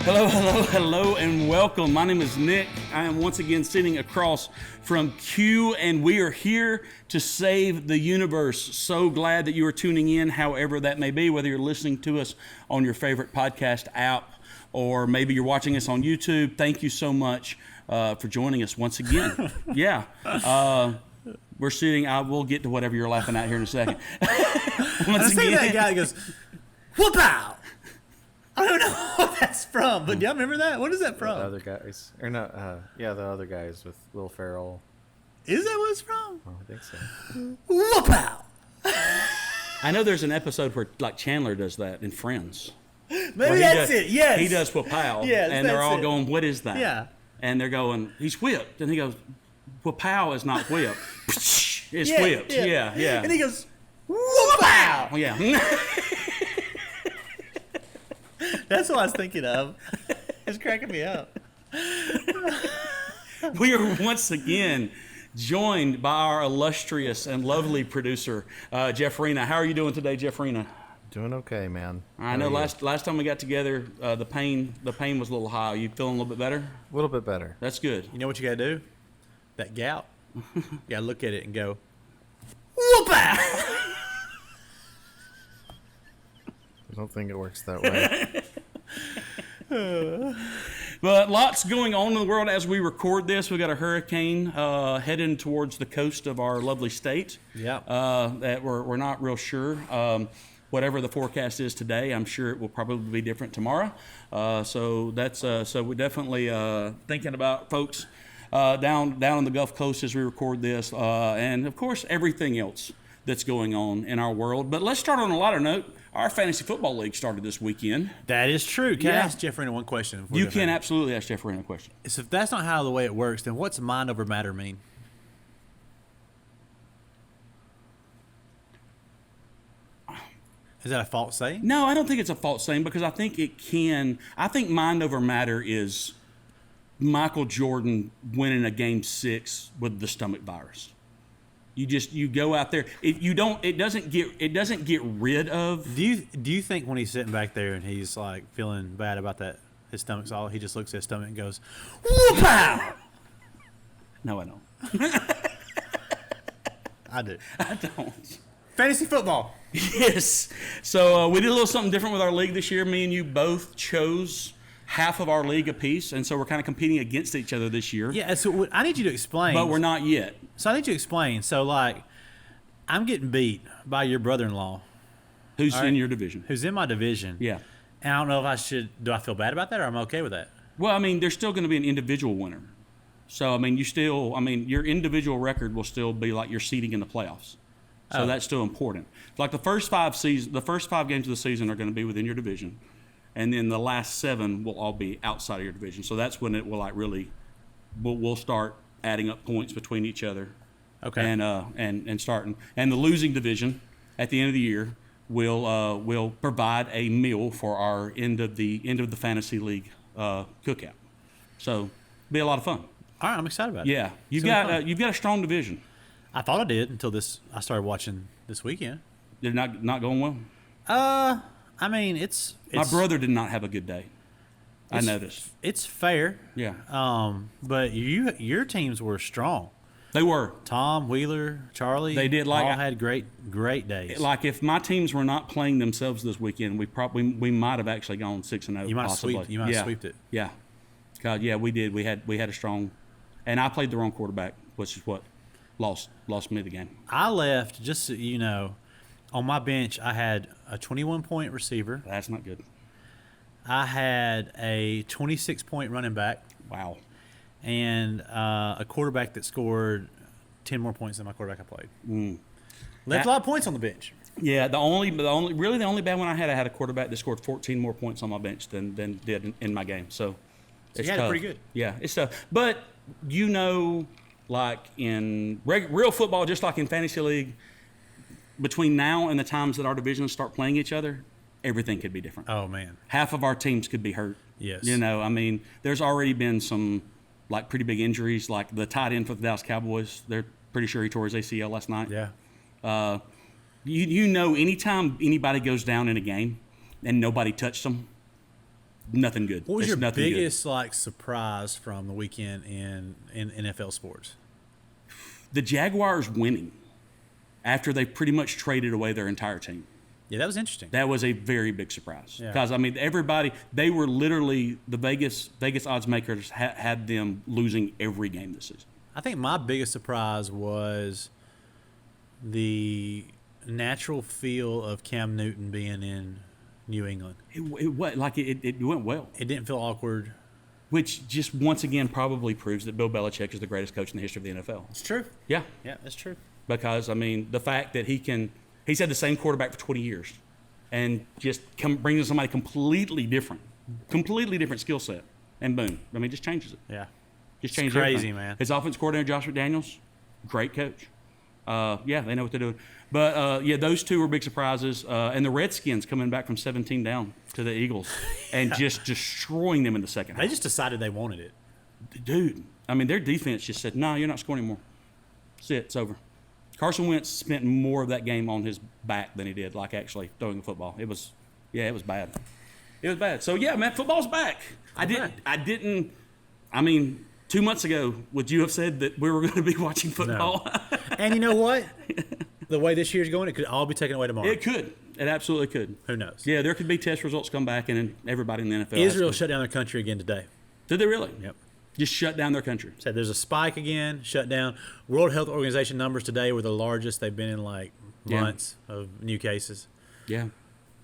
Hello, and welcome. My name is Nick. I am once again sitting across from Q, and we are here to save the universe. So glad that you are tuning in, however that may be, whether you're listening to us on your favorite podcast app or maybe you're watching us on YouTube. Thank you so much for joining us once again. Yeah. We're sitting, we'll get to whatever you're laughing at here in a second. Once again. That guy goes, whoop-ow! I don't know what that's from, but do y'all remember that? What is that from? The other guys. Or no, the other guys with Will Ferrell. Is that what it's from? Oh, I think so. Whoop-ow! I know there's an episode where, like, Chandler does that in Friends. Maybe that's it, yes. He does whoop-pow, yes, and they're all going, what is that? Yeah. And they're going, he's whipped. And he goes, whoop-pow is not whipped. It's whipped. Yeah. And he goes, whoop-ow! Yeah. That's what I was thinking of. It's cracking me up. We are once again joined by our illustrious and lovely producer, Jeff Rena. How are you doing today, Jeff Rena? Doing okay, man. I know last time we got together, the pain was a little high. Are you feeling a little bit better? A little bit better. That's good. You know what you got to do? That gout. You got to look at it and go, whoop-ow! I don't think it works that way. But lots going on in the world as we record this. We've got a hurricane heading towards the coast of our lovely state. Yeah. That we're not real sure. Whatever the forecast is today, I'm sure it will probably be different tomorrow. So we're definitely thinking about folks down on the Gulf Coast as we record this, and of course everything else that's going on in our world. But let's start on a lighter note. Our fantasy football league started this weekend. That is true. Can I ask Jeff Rena one question? You can absolutely ask Jeff Rena a question. So if that's not how the way it works, then what's mind over matter mean? Is that a false saying? No, I don't think it's a false saying because I think I think mind over matter is Michael Jordan winning a game 6 with the stomach virus. You go out there. It doesn't get rid of. Do you think when he's sitting back there and he's like feeling bad about that, his stomach's all, he just looks at his stomach and goes, whoop-ow! No, I don't. I do. I don't. Fantasy football. Yes. So we did a little something different with our league this year. Me and you both chose half of our league apiece, and so we're kind of competing against each other this year. Yeah, so I need you to explain. But we're not yet. So I need you to explain. So, like, I'm getting beat by your brother-in-law. Who's in your division. Who's in my division. Yeah. And I don't know if I should – do I feel bad about that or I'm okay with that? Well, I mean, there's still going to be an individual winner. So, I mean, your individual record will still be like your seeding in the playoffs. So that's still important. Like the first 5 games of the season are going to be within your division. And then the last 7 will all be outside of your division. So that's when it will like really, we'll start adding up points between each other. Okay. And starting. And the losing division at the end of the year will provide a meal for our end of the fantasy league cookout. So be a lot of fun. All right, I'm excited about it. Yeah, you've got a strong division. I thought I did until I started watching this weekend. They're not going well. I mean, it's my brother did not have a good day. I noticed. It's fair. Yeah. But your teams were strong. They were. Tom, Wheeler, Charlie. They did all had great days. Like if my teams were not playing themselves this weekend, we might have actually gone 6-0. You might have swept it. Yeah. God, yeah, we did. We had a strong, and I played the wrong quarterback, which is what lost me the game. I left, just so you know, on my bench I had a 21-point receiver. That's not good. I had a 26-point running back. Wow. And a quarterback that scored 10 more points than my quarterback I played. Left a lot of points on the bench. Yeah, the only bad one I had a quarterback that scored 14 more points on my bench than did in my game. So it's you had tough. it pretty good. Yeah, it's tough. But like in real football, just like in fantasy league, between now and the times that our divisions start playing each other, everything could be different. Oh man, half of our teams could be hurt. Yes. I mean, there's already been some like pretty big injuries. Like the tight end for the Dallas Cowboys, they're pretty sure he tore his ACL last night. Yeah. Anytime anybody goes down in a game and nobody touched them, nothing good. What was It's your nothing good. biggest like surprise from the weekend in NFL sports? The Jaguars winning after they pretty much traded away their entire team. Yeah, that was interesting. That was a very big surprise Yeah. because I mean they were literally the Vegas odds makers had them losing every game this season. I think my biggest surprise was the natural feel of Cam Newton being in New England. It went well, It didn't feel awkward. which just once again probably proves that Bill Belichick is the greatest coach in the history of the NFL. It's true. Yeah, Yeah, that's true. because I mean the fact that he's had the same quarterback for 20 years, and just brings in somebody completely different skill set, and boom, I mean just changes it. Yeah. Just It's changed crazy, everything. man. His offense coordinator Josh McDaniels, great coach. Yeah, they know what they're doing. But yeah, those two were big surprises. And the Redskins coming back from 17 down to the Eagles and just destroying them in the second They half. just decided they wanted it. Dude, I mean, their defense just said, "No, you're not scoring anymore. That's it. It's over." Carson Wentz spent more of that game on his back than he did, like actually throwing the football. It was bad. It was bad. So yeah, man, football's back. I mean, 2 months ago, would you have said that we were going to be watching football? And you know what? The way this year's going, it could all be taken away tomorrow. It could. It absolutely could. Who knows? Yeah, there could be test results come back, and then everybody in the NFL. Israel has to- shut down their country again today. Did they really? Yep. Just shut down their country. Said there's a spike again, shut down. World Health Organization numbers today were the largest they've been in like Yeah. months of new cases. Yeah. Who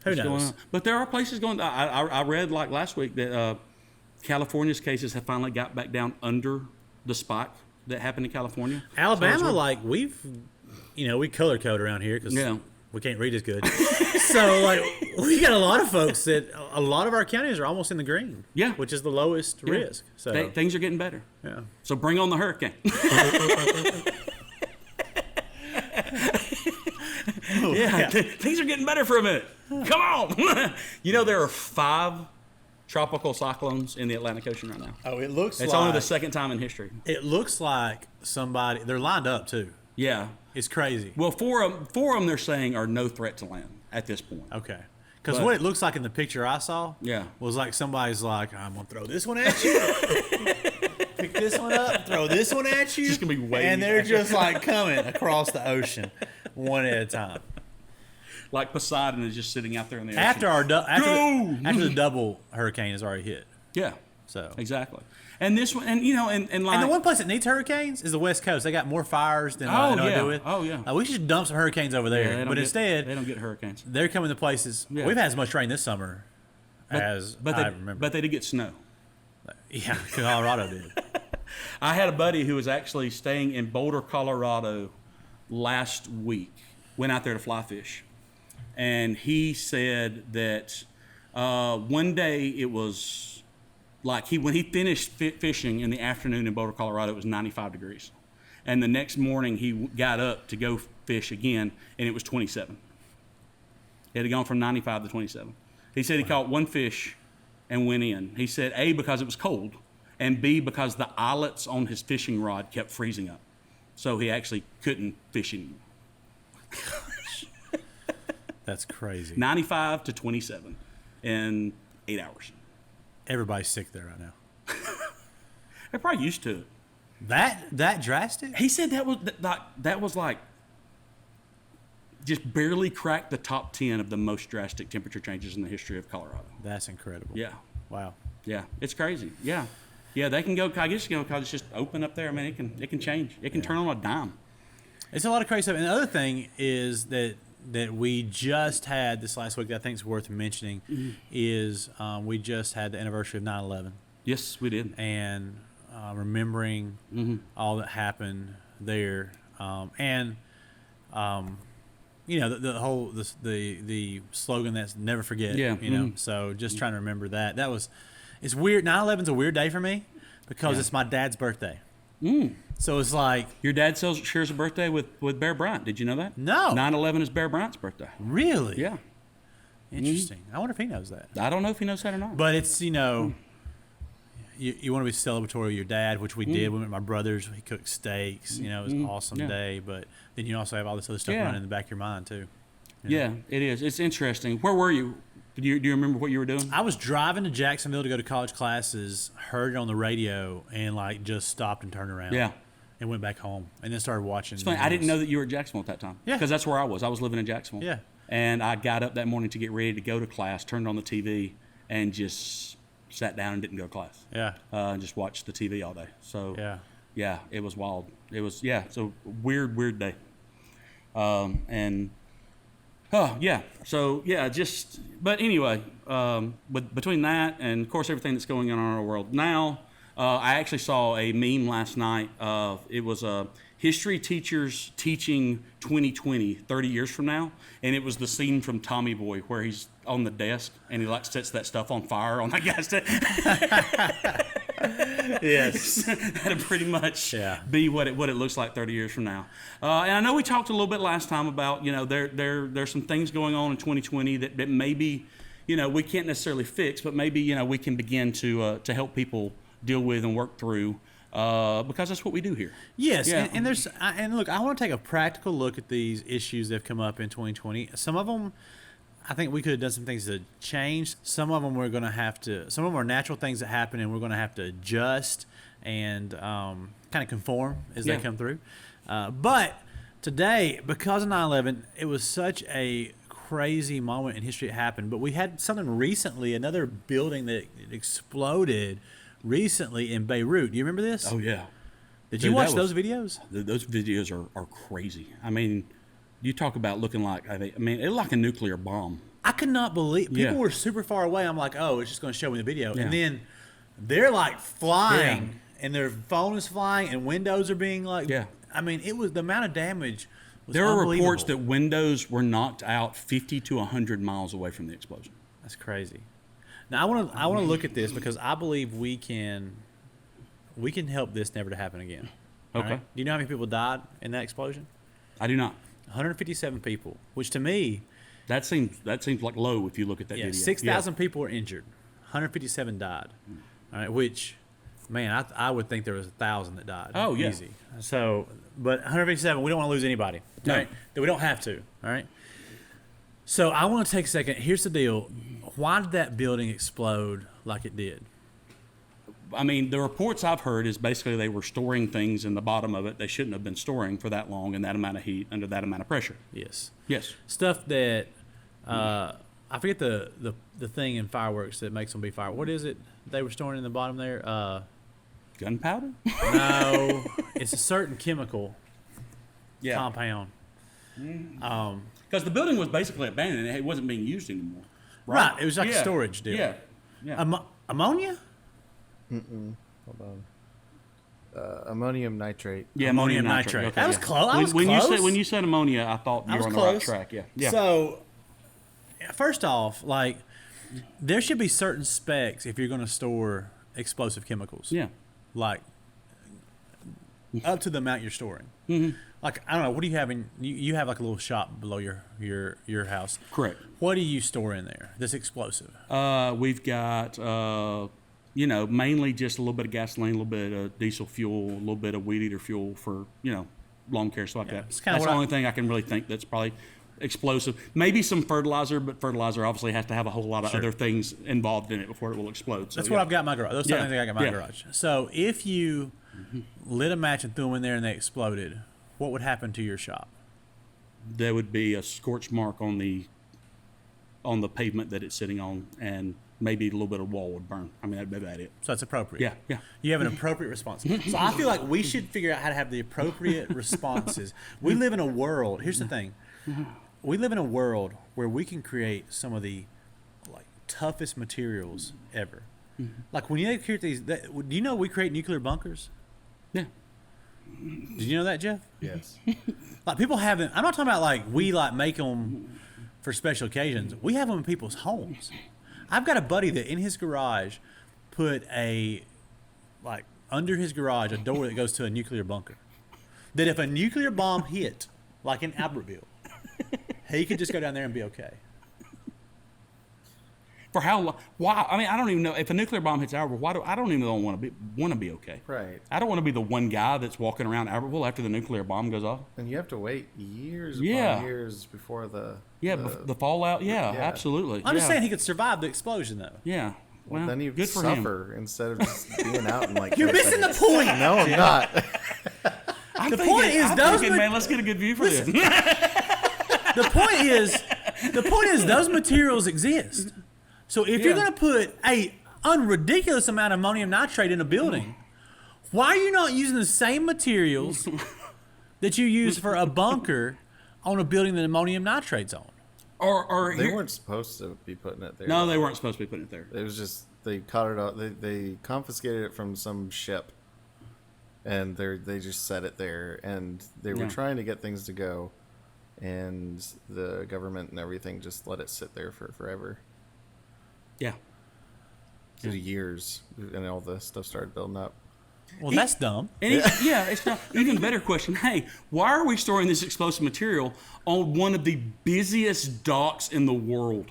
What's going knows? on? But there are places going. I read like last week that California's cases have finally got back down under the spike that happened in California. Alabama, So it's- like we color code around here because Yeah. we can't read as good. So like we got a lot of folks that a lot of our counties are almost in the green. Yeah. which is the lowest Yeah. risk. So Things are getting better. yeah, So bring on the hurricane. Yeah, things are getting better for a minute. Come on. You know, there are 5 tropical cyclones in the Atlantic Ocean right now. oh, it looks It's like only the second time in history. it looks like somebody they're lined up too. Yeah. It's crazy. Well, four of them they're saying are no threat to land at this point. Okay. Because But- what it looks like in the picture I saw Yeah. was like somebody's like, I'm going to throw this one at you. Pick this one up, throw this one at you. Just gonna be waiting and they're at you. just like coming across the ocean one at a time. Like Poseidon is just sitting out there in the ocean. After the double hurricane has already hit. Yeah, So exactly. And this one, and you know, and like And the one place that needs hurricanes is the West Coast. They got more fires than Oh, they know what to yeah. do with. Oh, yeah. We should dump some hurricanes over Yeah, there. they don't But get- instead, they don't get hurricanes. they're coming to places. Yeah. We've had as much rain this summer as I remember. But they did get snow. Yeah, Colorado did. I had a buddy who was actually staying in Boulder, Colorado last week. Went out there to fly fish, and he said that one day it was like when he finished fishing in the afternoon in Boulder, Colorado, it was 95 degrees, and the next morning he got up to go fish again, and it was 27. It had gone from 95 to 27. He said he caught one fish and went in. He said A, because it was cold, and B, because the eyelets on his fishing rod kept freezing up. So he actually couldn't fish anymore. That's crazy. 95 to 27 in 8 hours. Everybody's sick there right now. They're probably used to it. That drastic? He said that was like just barely cracked the top 10 of the most drastic temperature changes in the history of Colorado. That's incredible. Yeah. Wow. Yeah, it's crazy. Yeah, they can go. I guess because it's just open up there. I mean, it can change. It can turn on a dime. It's a lot of crazy stuff. And the other thing is that we just had this last week that I think is worth mentioning is we just had the anniversary of 9/11 Yes, we did. and remembering all that happened there, and you know the whole the slogan that's never forget. Yeah, You know, so just trying to remember that. It's weird. 9/11's a weird day for me because it's my dad's birthday. So it's like, Your dad shares a birthday with Bear Bryant. Did you know that? No. 9/11 is Bear Bryant's birthday. really? Yeah. Interesting. I wonder if he knows that. I don't know if he knows that or not. But it's, you know, you want to be celebratory of your dad, which we did. We went with my brothers. We cooked steaks. You know, it was an awesome Yeah. day. But then you also have all this other stuff Yeah. running in the back of your mind, too. yeah, it is. It's interesting. Where were you Do you remember what you were doing? I was driving to Jacksonville to go to college classes, heard it on the radio, and like just stopped and turned around. Yeah. And went back home, and then started watching. It's funny. I didn't know that you were at Jacksonville at that time. Yeah. Because that's where I was. I was living in Jacksonville. Yeah. And I got up that morning to get ready to go to class, turned on the TV, and just sat down and didn't go to class. Yeah. And just watched the TV all day. So Yeah. it was wild. It was it's a weird day. But anyway, between that and of course everything that's going on in our world now, I actually saw a meme last night. It was a history teachers teaching 2020, 30 years from now, and it was the scene from Tommy Boy where he's on the desk and he like sets that stuff on fire on that guy's desk. Yes. That'd pretty much Yeah. be what it looks like 30 years from now. And I know we talked a little bit last time about, there's some things going on in 2020 that maybe, we can't necessarily fix, but maybe, we can begin to help people deal with and work through, because that's what we do here. Yes, Yeah. and look, I want to take a practical look at these issues that have come up in 2020. Some of them, I think we could have done some things to change. Some of them we're going to have to. Some of them are natural things that happen, and we're going to have to adjust and kind of conform as they come through. But today, because of 9/11, it was such a crazy moment in history. It happened, but we had something recently, another building that exploded recently in Beirut. Do you remember this? Oh, yeah. Did Dude, you watch that those was- videos? Those videos are crazy. I mean, you talk about looking like, it looked like a nuclear bomb. I could not believe people Yeah. were super far away. I'm like, oh, it's just going to show me the video, Yeah. and then they're like flying, and their phone is flying, and windows are being like, Yeah. I mean, it was the amount of damage. Was There are reports that unbelievable. windows were knocked out 50 to 100 miles away from the explosion. That's crazy. Now I want to look at this because I believe we can help this never to happen again. All Okay. right? Do you know how many people died in that explosion? I do not. 157 people, which to me, That seems like low if you look at that video. 6,000 people were injured. 157 died. All right, which, man, I would think there was 1,000 that died. Oh, yeah. Easy. So, but 157, we don't want to lose anybody. No. Right? That we don't have to. All right. So I want to take a second. Here's the deal. Why did that building explode like it did? I mean, the reports I've heard is basically they were storing things in the bottom of it they shouldn't have been storing for that long and that amount of heat under that amount of pressure. Yes. Yes. Stuff that, I forget the thing in fireworks that makes them be fireworks. What is it they were storing in the bottom there? Gunpowder? No, it's a certain chemical Yeah. compound. Because the building was basically abandoned and it wasn't being used anymore. Right. It was like a Yeah. storage deal. Yeah. Yeah. Ammonia? Hold on. Ammonium nitrate. Yeah, Ammonium nitrate. Okay, That was yeah. close. I was when close. when you said ammonia, I thought you I were was on close. the right track. Yeah. Yeah. So, first off, like, there should be certain specs if you're going to store explosive chemicals. yeah. Like, up to the amount you're storing. Mm-hmm. Like, I don't know. What do you have in? You have like a little shop below your house. Correct. What do you store in there that's explosive? We've got, mainly just a little bit of gasoline, a little bit of diesel fuel, a little bit of weed eater fuel for, lawn care, stuff like that. it's kinda That's what the I- only thing I can really think that's probably explosive. Maybe some fertilizer, but fertilizer obviously has to have a whole lot of other things involved in it before it will explode. So, That's what I've got in my garage. Those Yeah. are things I got in my Yeah. garage. So if you lit a match and threw them in there and they exploded, what would happen to your shop? There would be a scorch mark on the pavement that it's sitting on, and maybe a little bit of wall would burn. I mean, that'd be about it. So that's appropriate. Yeah, yeah. You have an appropriate response. So I feel like we should figure out how to have the appropriate responses. We live in a world. Here's the thing. We live in a world where we can create some of the toughest materials ever. Like when you create these, do you know we create nuclear bunkers? Yeah. Did you know that, Jeff? Yes. Like people haven't. I'm not talking about like we make them for special occasions. We have them in people's homes. I've got a buddy that in his garage put under his garage a door that goes to a nuclear bunker. That if a nuclear bomb hit, like in Albertville, he could just go down there and be okay. For how long? Why? I mean, I don't even know if a nuclear bomb hits Albertville. I don't even want to be okay. Right. I don't want to be the one guy that's walking around Albertville after the nuclear bomb goes off. And you have to wait years Yeah. upon years before the Yeah, the fallout. Yeah, Yeah. absolutely. I'm just Yeah. saying he could survive the explosion, though. Yeah. Well, then you good for him. suffer instead of just being out in like. You're 30 missing the seconds. point. No, I'm not. I'm The thinking, point is I'm those thinking, ma- man, let's get a good view for this. The point is those materials exist. So if you're Yeah. going to put a unridiculous amount of ammonium nitrate in a building, why are you not using the same materials that you use for a bunker on a building that ammonium nitrate's on? or They here- weren't supposed to be putting it there. No, they weren't supposed to be putting it there. It was just they caught it out. They confiscated it from some ship, and they just set it there, and they were Yeah. trying to get things to go, and the government and everything just let it sit there for forever, Yeah. years, and all the stuff started building up. Well, that's dumb. And yeah, it's not even better question. Hey, why are we storing this explosive material on one of the busiest docks in the world?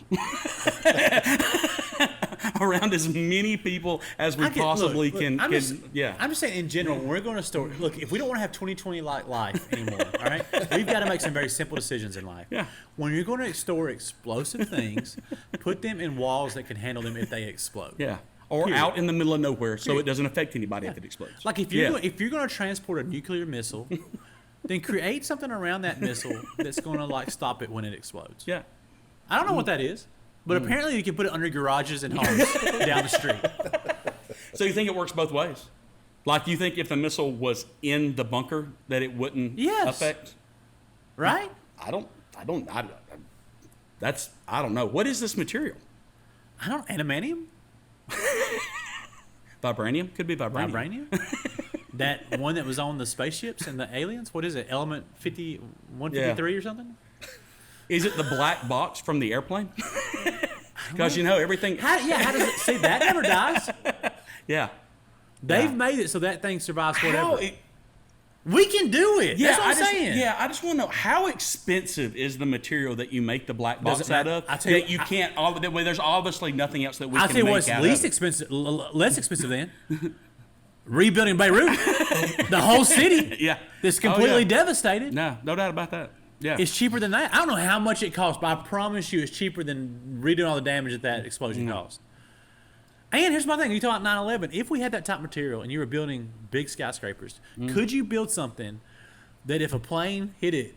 Around as many people as we possibly can. I'm just, yeah. I'm just saying in general, when we're going to store. Look, if we don't want to have 2020 like life anymore, all right, we've got to make some very simple decisions in life. Yeah. When you're going to store explosive things, put them in walls that can handle them if they explode. Yeah. Or Period. out in the middle of nowhere so Period. it doesn't affect anybody if it explodes. Like if you're Yeah. if you're going to transport a nuclear missile, then create something around that missile that's going to like stop it when it explodes. Yeah. I don't know what that is, but apparently you can put it under garages and homes down the street. So you think it works both ways? Like you think if the missile was in the bunker that it wouldn't Yes. affect? Right? I don't know. What is this material? I don't adamantium? Vibranium? Could be vibranium. Vibranium? That one that was on the spaceships and the aliens? What is it? Element 153 or something? Is it the black box from the airplane? Because everything. How does it see that never dies? Yeah. They've Yeah. made it so that thing survives whatever. How it- We can do it. yeah, That's what I'm saying. Yeah, I just want to know how expensive is the material that you make the black box Doesn't out matter. of I tell you- that you can't. There's obviously nothing else that we I'll can tell you make what's out least of it. expensive, less expensive than rebuilding Beirut, the whole city. Yeah. That's Oh, completely yeah. devastated. No doubt about that. Yeah. It's cheaper than that. I don't know how much it costs, but I promise you, it's cheaper than redoing all the damage that that explosion caused. And here's my thing: you talk about 9/11. If we had that type of material and you were building big skyscrapers, could you build something that if a plane hit it,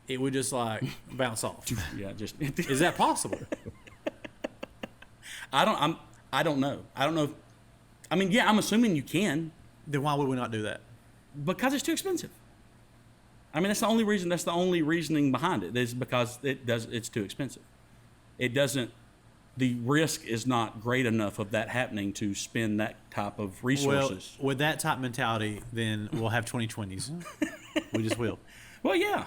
it would just like bounce off? yeah. Just. Is that possible? I don't know. I don't know. I mean, yeah. I'm assuming you can Then why would we not do that? because it's too expensive. I mean, that's the only reason. That's the only reasoning behind it is because it's too expensive. It doesn't. The risk is not great enough of that happening to spend that type of resources. Well, with that type mentality, then we'll have 2020s. We just will. Well, yeah,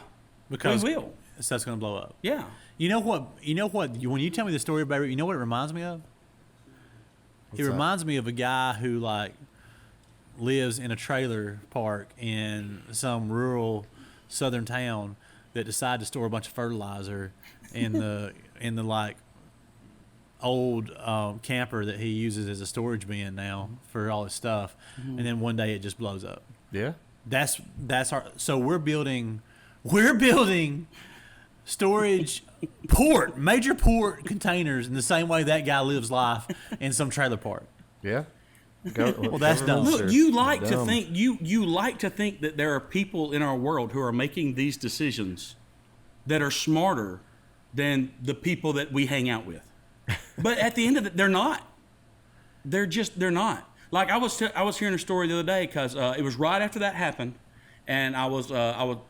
Because we will. stuff's going to blow up. Yeah. You know what? When you tell me the story about it, you know what it reminds me of? What's It that? reminds me of a guy who like lives in a trailer park in some rural southern town that decided to store a bunch of fertilizer in the like old camper that he uses as a storage bin now for all his stuff, and then one day it just blows up. Yeah. That's our. So we're building storage major port containers in the same way that guy lives life in some trailer park. Yeah. Well, that's dumb. governments Look, are you like to dumb. think you like to think that there are people in our world who are making these decisions that are smarter than the people that we hang out with. But at the end of it, they're not. They're not. Like I was hearing a story the other day because it was right after that happened, and I was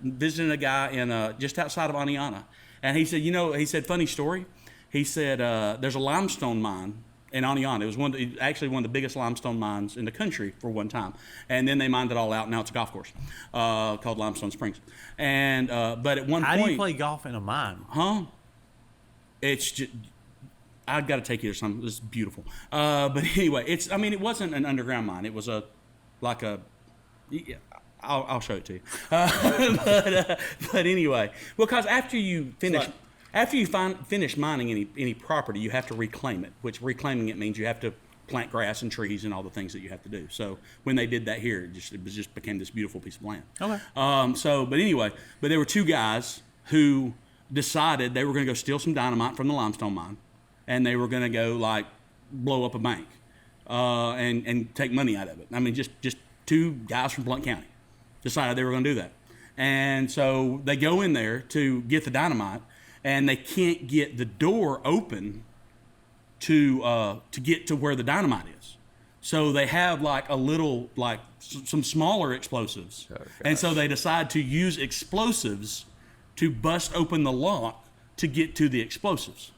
visiting a guy in just outside of Aniana, and he said funny story. He said there's a limestone mine in Aniana. It was actually one of the biggest limestone mines in the country for one time, and then they mined it all out. Now it's a golf course called Limestone Springs. And but at one How point, do you play golf in a mine? huh? It's just. I've got to take you to something. This is beautiful. But anyway, it wasn't an underground mine. It was I'll show it to you. But anyway, because after you finish mining any property, you have to reclaim it, which reclaiming it means you have to plant grass and trees and all the things that you have to do. So when they did that here, it just became this beautiful piece of land. Okay. But there were two guys who decided they were going to go steal some dynamite from the limestone mine, and they were going to go like blow up a bank and take money out of it. I mean, just two guys from Blount County decided they were going to do that. And so they go in there to get the dynamite, and they can't get the door open to get to where the dynamite is. So they have like a little, like some smaller explosives. Oh, and so they decide to use explosives to bust open the lock to get to the explosives.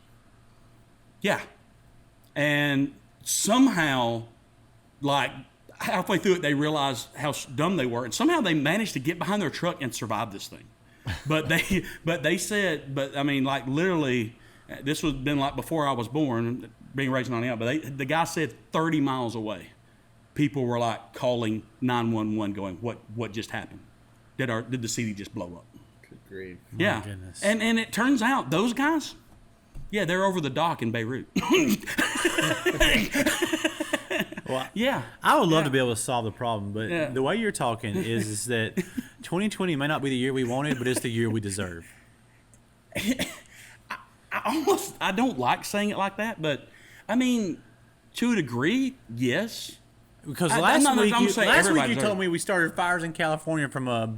Yeah. And somehow, like halfway through it, they realized how dumb they were. And somehow they managed to get behind their truck and survive this thing. But they said, I mean, like literally, this was been like before I was born, being raised on the out. But the guy said 30 miles away, people were like calling 911, going, "What just happened? Did the city just blow up?" Good grief. Yeah, goodness. and it turns out those guys, yeah, they're over the dock in Beirut. Well, Yeah, I would love Yeah. to be able to solve the problem, but Yeah. the way you're talking is that 2020 may not be the year we wanted, but it's the year we deserve. I don't like saying it like that, but I mean, to a degree, yes. Because I'm last not- week, I'm you, saying last week everybody you deserves told it. me we started fires in California from a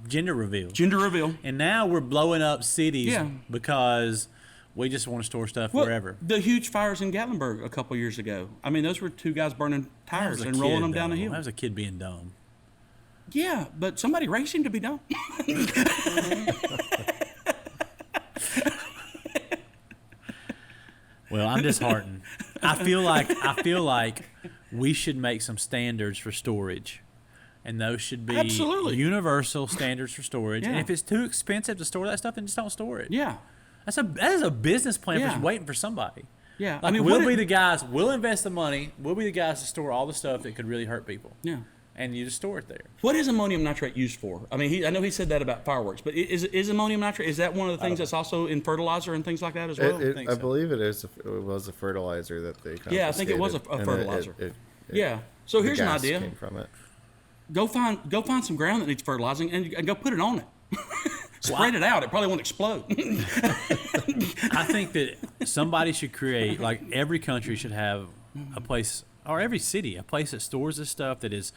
gender reveal. Gender reveal. And now we're blowing up cities Yeah. because we just want to store stuff Well, wherever. the huge fires in Gatlinburg a couple years ago. I mean, those were two guys burning That tires was a and rolling kid, them down the though. hill. That was a kid being dumb. Yeah, but somebody raised him to be dumb. Well, I'm disheartened. I feel like we should make some standards for storage. And those should be Absolutely. universal standards for storage. And Yeah. if it's too expensive to store that stuff, then just don't store it. Yeah, That is a business plan Yeah. for waiting for somebody. yeah. Like, I mean, we'll be the guys. We'll invest the money. We'll be the guys to store all the stuff that could really hurt people. yeah. And you just store it there. What is ammonium nitrate used for? I mean, I know he said that about fireworks, but is ammonium nitrate, is that one of the things that's also in fertilizer and things like that as well? think I so. believe it was a fertilizer that they Yeah, I think it was a confiscated, and fertilizer. Yeah. So the here's an gas idea. Came from it. Go find some ground that needs fertilizing and go put it on it. Spread it out. It probably won't explode. I think that somebody should create, like every country should have a place, or every city, a place that stores this stuff that is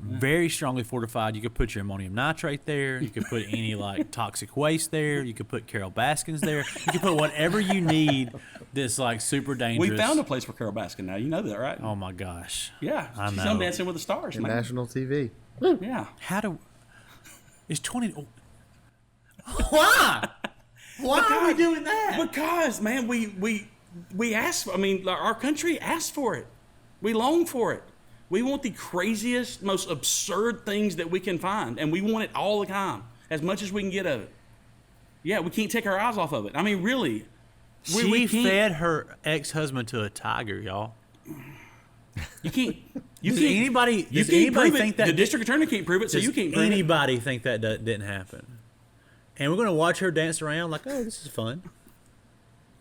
very strongly fortified. You could put your ammonium nitrate there. You could put any like toxic waste there. You could put Carol Baskins there. You could put whatever you need that's like super dangerous. We found a place for Carol Baskin now. You know that, right? Oh my gosh. Yeah. I She's know. on Dancing with the Stars, man. National TV. Yeah. How do. It's 20. Why? Why are we doing that? Because, man, we asked. I mean, our country asked for it. We long for it. We want the craziest, most absurd things that we can find, and we want it all the time, as much as we can get of it. Yeah, we can't take our eyes off of it. I mean, really. She can't- fed her ex-husband to a tiger, y'all. You can't. You Does can't. anybody- You does can't anybody prove it. think that- the district attorney can't prove it, so Does you can't prove it. anybody think that didn't happen? And we're gonna watch her dance around like, oh, this is fun.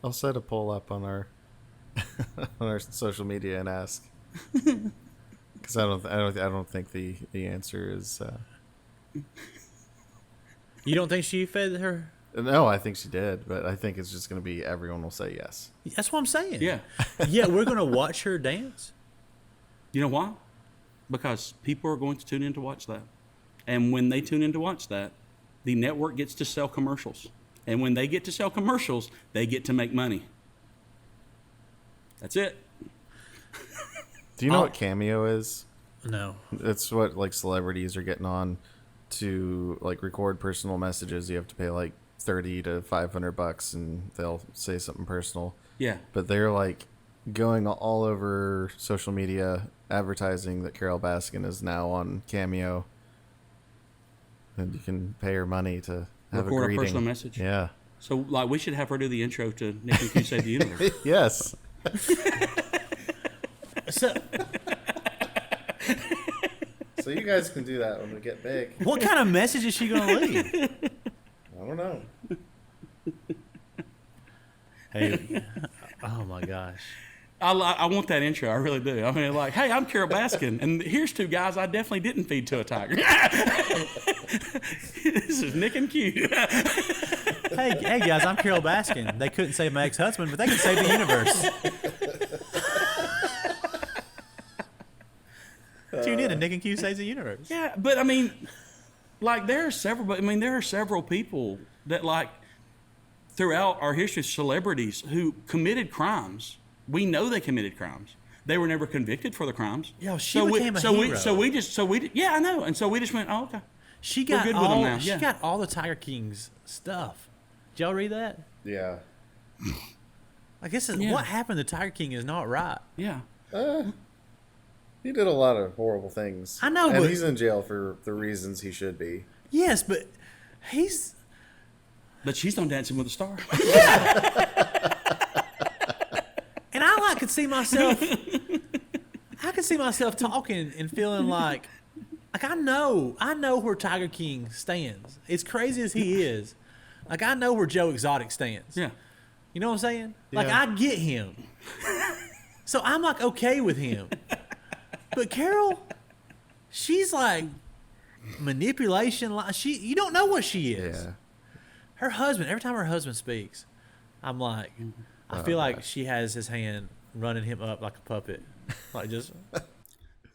I'll set a poll up on our on our social media and ask, because I don't think the answer is. You don't think she fed her? No, I think she did, but I think it's just going to be everyone will say yes. That's what I'm saying. Yeah. Yeah, we're gonna watch her dance. You know why? Because people are going to tune in to watch that. And when they tune in to watch that, the network gets to sell commercials. And when they get to sell commercials, they get to make money. That's it. Do you know Oh. what Cameo is? No. It's what like celebrities are getting on to like record personal messages. You have to pay like $30 to $500, and they'll say something personal. Yeah. But they're like going all over social media advertising that Carol Baskin is now on Cameo, and you can pay her money to have Record a a greeting. personal message. Yeah. So, like, we should have her do the intro to Nick and Q Save the Universe. Yes. So, So you guys can do that when we get big. what kind of message is she gonna leave? I don't know. Hey, oh my gosh. I want that intro. I really do. I mean, like, hey, I'm Carol Baskin, and here's two guys I definitely didn't feed to a tiger. This is Nick and Q. Hey guys, I'm Carol Baskin. They couldn't save my ex-husband, but they can save the universe. Tune in to Nick and Q Saves the Universe. Yeah, but I mean, like there are several. But I mean, there are several people that like throughout our history, celebrities who committed crimes. We know they committed crimes. They were never convicted for the crimes. Yo, she became a hero. Yeah, I know. And so we just went, oh, okay. She got good with them now. She Yeah. got all the Tiger King's stuff. Did y'all read that? Yeah. Like this is Yeah. what happened to Tiger King is not right. Yeah. He did a lot of horrible things. I know, and but- he's in jail for the reasons he should be. Yes, but he's But she's on Dancing with the Stars. and I could see myself talking and feeling like I know where Tiger King stands. As crazy as he is, like I know where Joe Exotic stands. Yeah. You know what I'm saying? Like Yeah. I get him. So I'm like okay with him. But Carol, she's like manipulation. You don't know what she is. Yeah. Her husband. Every time her husband speaks, I'm like, I feel like she has his hand running him up like a puppet, like just.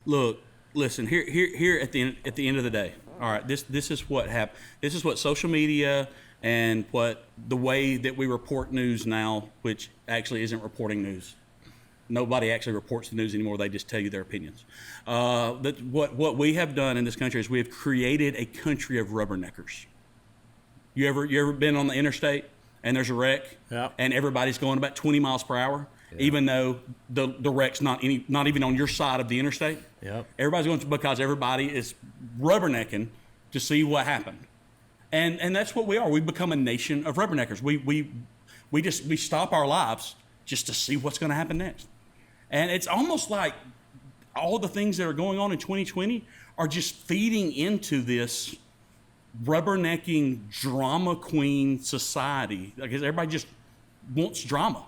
Look, listen. Here at the end of the day. All right. This is what happened. This is what social media and what the way that we report news now, which actually isn't reporting news. Nobody actually reports the news anymore. They just tell you their opinions. What we have done in this country is we have created a country of rubberneckers. You ever been on the interstate and there's a wreck Yep. and everybody's going about 20 miles per hour, even though the wreck's not even on your side of the interstate? Yep. Everybody's going because everybody is rubbernecking to see what happened. And that's what we are. We've become a nation of rubberneckers. We stop our lives just to see what's going to happen next. And it's almost like all the things that are going on in 2020 are just feeding into this rubbernecking drama queen society. Because everybody just wants drama.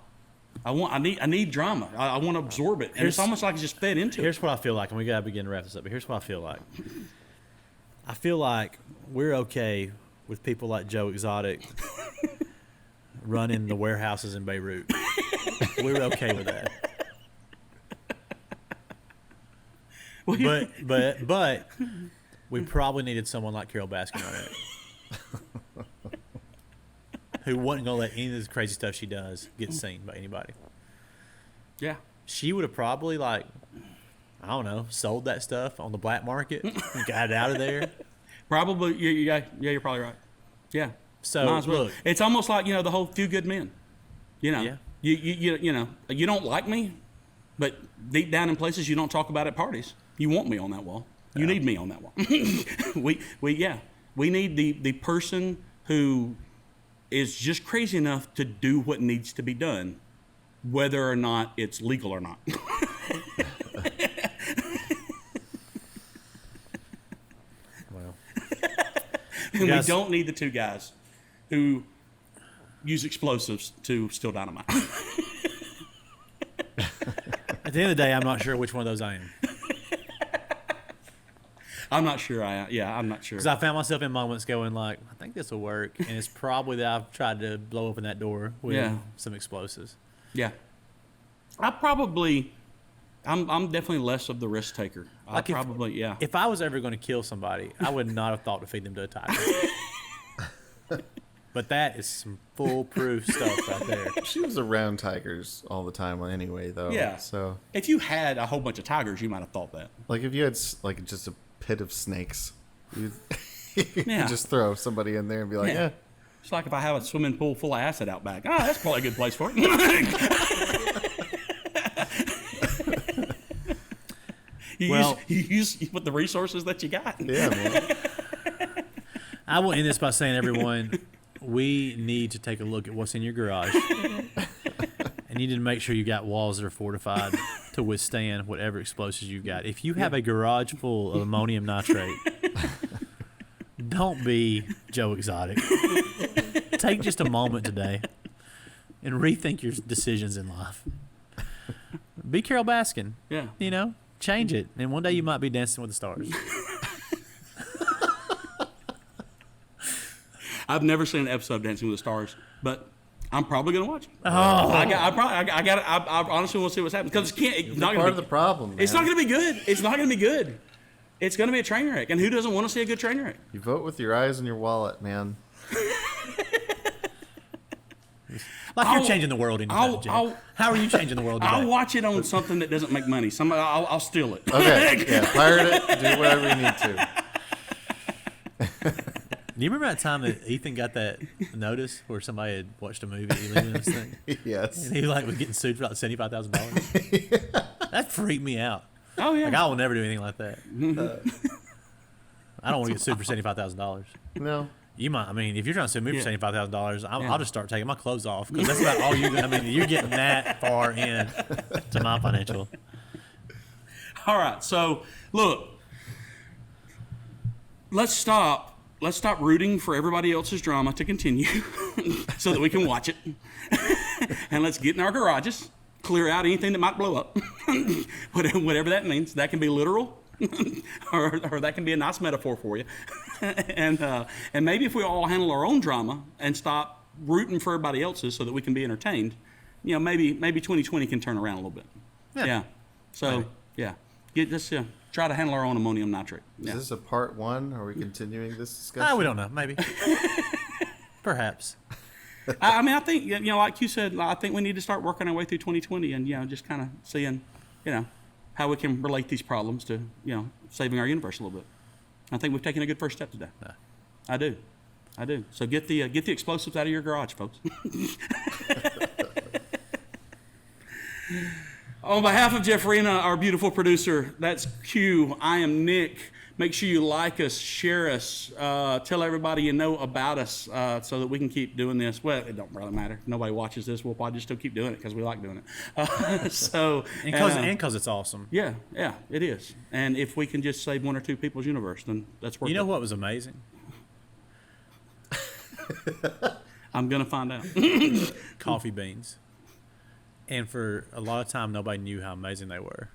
I need drama. I want to absorb it. And it's almost like it's just fed into it. Here's what I feel like, and we gotta begin to wrap this up. But here's what I feel like. I feel like we're okay with people like Joe Exotic running the warehouses in Beirut. We're okay with that. But we probably needed someone like Carol Baskin on it, who wasn't gonna let any of this crazy stuff she does get seen by anybody. Yeah. She would have probably I don't know, sold that stuff on the black market and got it out of there. Probably. Yeah, you're probably right. Yeah. So, Might as well. look. It's almost like, the whole Few Good Men. Yeah. You don't like me, but deep down in places you don't talk about at parties. You want me on that wall. You need me on that wall. We need the person who is just crazy enough to do what needs to be done, whether or not it's legal or not. Well, And Guys- we don't need the two guys who use explosives to steal dynamite. at the end of the day, I'm not sure which one of those I am. I'm not sure. I'm not sure. Because I found myself in moments going I think this will work, and it's probably that I've tried to blow open that door with some explosives. Yeah. I'm definitely less of the risk taker. If I was ever going to kill somebody, I would not have thought to feed them to a tiger. But that is some foolproof stuff right there. She was around tigers all the time anyway, though. Yeah. So, If you had a whole bunch of tigers, you might have thought that. like, if you had just a pit of snakes, you could Yeah. just throw somebody in there and be like, Yeah. yeah. It's like if I have a swimming pool full of acid out back. That's probably a good place for it. You use with the resources that you got. Yeah, man. I will end this by saying, everyone, we need to take a look at what's in your garage. And you need to make sure you got walls that are fortified to withstand whatever explosives you've got. If you have a garage full of ammonium nitrate, don't be Joe Exotic. Take just a moment today and rethink your decisions in life. Be Carol Baskin. Yeah. Change it. And one day you might be Dancing with the Stars. I've never seen an episode of Dancing with the Stars, but I'm probably gonna watch it. Oh. I honestly want to see what's happening because it's not Part gonna of the be. problem, man. It's not gonna be good. It's not gonna be good. It's gonna be a train wreck, and who doesn't want to see a good train wreck? You vote with your eyes and your wallet, man. Like you're I'll- changing the world anytime, I'll- Jim. I'll- How are you changing the world today? I'll watch it on something that doesn't make money. Somebody, I'll steal it. Okay, yeah, pirate it. Do whatever you need to. Do you remember that time that Ethan got that notice where somebody had watched a movie illegal and this thing? Yes. And he like was getting sued for like $75,000. That freaked me out. Oh yeah. Like I will never do anything like that. I don't want to get sued for $75,000. No. You might. I mean, if you're trying to sue me Yeah. for $75,000, Yeah. I'll just start taking my clothes off because that's about all you. I mean, you're getting that far in to my financial. All right. So look, let's stop rooting for everybody else's drama to continue, so that we can watch it, and let's get in our garages, clear out anything that might blow up, whatever that means. That can be literal. or that can be a nice metaphor for you, and maybe if we all handle our own drama and stop rooting for everybody else's, so that we can be entertained, maybe 2020 can turn around a little bit. Yeah. So let's try to handle our own ammonium nitrate. Yeah. Is this a part one? Are we continuing this discussion? We don't know. Maybe. Perhaps. I mean, I think like you said, I think we need to start working our way through 2020 and just kind of seeing, how we can relate these problems to saving our universe a little bit. I think we've taken a good first step today. Yeah. I do. So get the explosives out of your garage, folks. On behalf of Jeffrina, our beautiful producer, that's Q. I am Nick. Make sure you like us, share us, tell everybody you know about us, so that we can keep doing this. Well, it don't really matter. If nobody watches this, we'll probably just still keep doing it because we like doing it. And because it's awesome. Yeah, it is. And if we can just save one or two people's universe, then that's worth it. You know what was amazing? I'm going to find out. Coffee beans. And for a lot of time, nobody knew how amazing they were.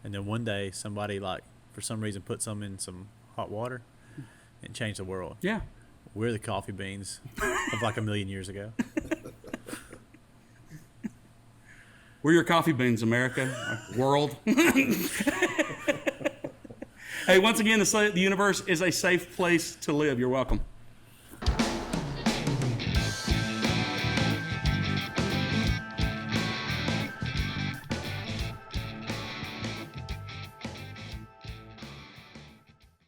And then one day, somebody for some reason put some in some hot water and changed the world. Yeah. We're the coffee beans of like a million years ago. We're your coffee beans, America, world. Hey, once again, the universe is a safe place to live. You're welcome.